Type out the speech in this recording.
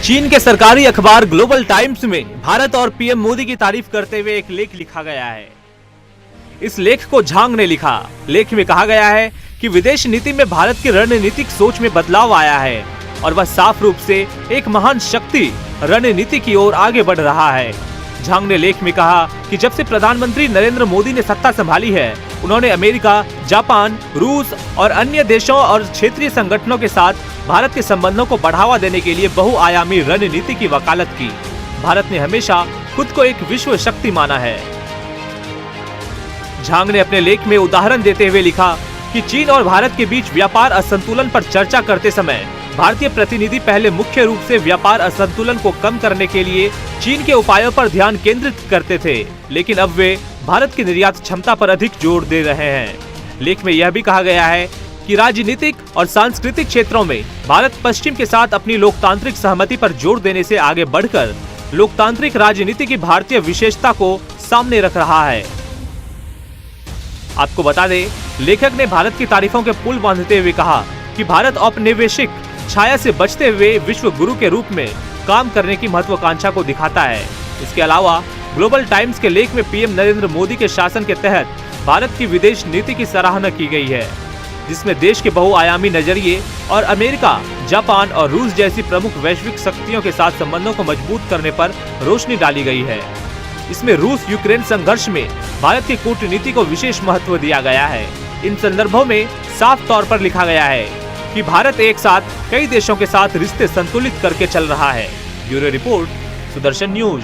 चीन के सरकारी अखबार ग्लोबल टाइम्स में भारत और पीएम मोदी की तारीफ करते हुए एक लेख लिखा गया है। इस लेख को झांग ने लिखा। लेख में कहा गया है कि विदेश नीति में भारत की रणनीतिक सोच में बदलाव आया है और वह साफ रूप से एक महान शक्ति रणनीति की ओर आगे बढ़ रहा है। झांग ने लेख में कहा कि जब से प्रधानमंत्री नरेंद्र मोदी ने सत्ता संभाली है, उन्होंने अमेरिका, जापान, रूस और अन्य देशों और क्षेत्रीय संगठनों के साथ भारत के संबंधों को बढ़ावा देने के लिए बहुआयामी रणनीति की वकालत की। भारत ने हमेशा खुद को एक विश्व शक्ति माना है। झांग ने अपने लेख में उदाहरण देते हुए लिखा कि चीन और भारत के बीच व्यापार असंतुलन पर चर्चा करते समय भारतीय प्रतिनिधि पहले मुख्य रूप से व्यापार असंतुलन को कम करने के लिए चीन के उपायों पर ध्यान केंद्रित करते थे, लेकिन अब वे भारत की निर्यात क्षमता पर अधिक जोर दे रहे हैं। लेख में यह भी कहा गया है कि राजनीतिक और सांस्कृतिक क्षेत्रों में भारत पश्चिम के साथ अपनी लोकतांत्रिक सहमति पर जोर देने से आगे बढ़कर लोकतांत्रिक राजनीति की भारतीय विशेषता को सामने रख रहा है। आपको बता दें, लेखक ने भारत की तारीफों के पुल बांधते हुए कहा कि भारत औपनिवेशिक छाया से बचते हुए विश्व गुरु के रूप में काम करने की महत्वाकांक्षा को दिखाता है। इसके अलावा ग्लोबल टाइम्स के लेख में पीएम नरेंद्र मोदी के शासन के तहत भारत की विदेश नीति की सराहना की गई है, जिसमें देश के बहुआयामी नजरिए और अमेरिका, जापान और रूस जैसी प्रमुख वैश्विक शक्तियों के साथ संबंधों को मजबूत करने पर रोशनी डाली गई है। इसमें रूस यूक्रेन संघर्ष में भारत की कूटनीति को विशेष महत्व दिया गया है। इन संदर्भों में साफ तौर पर लिखा गया है कि भारत एक साथ कई देशों के साथ रिश्ते संतुलित करके चल रहा है। Bureau report, Sudarshan news.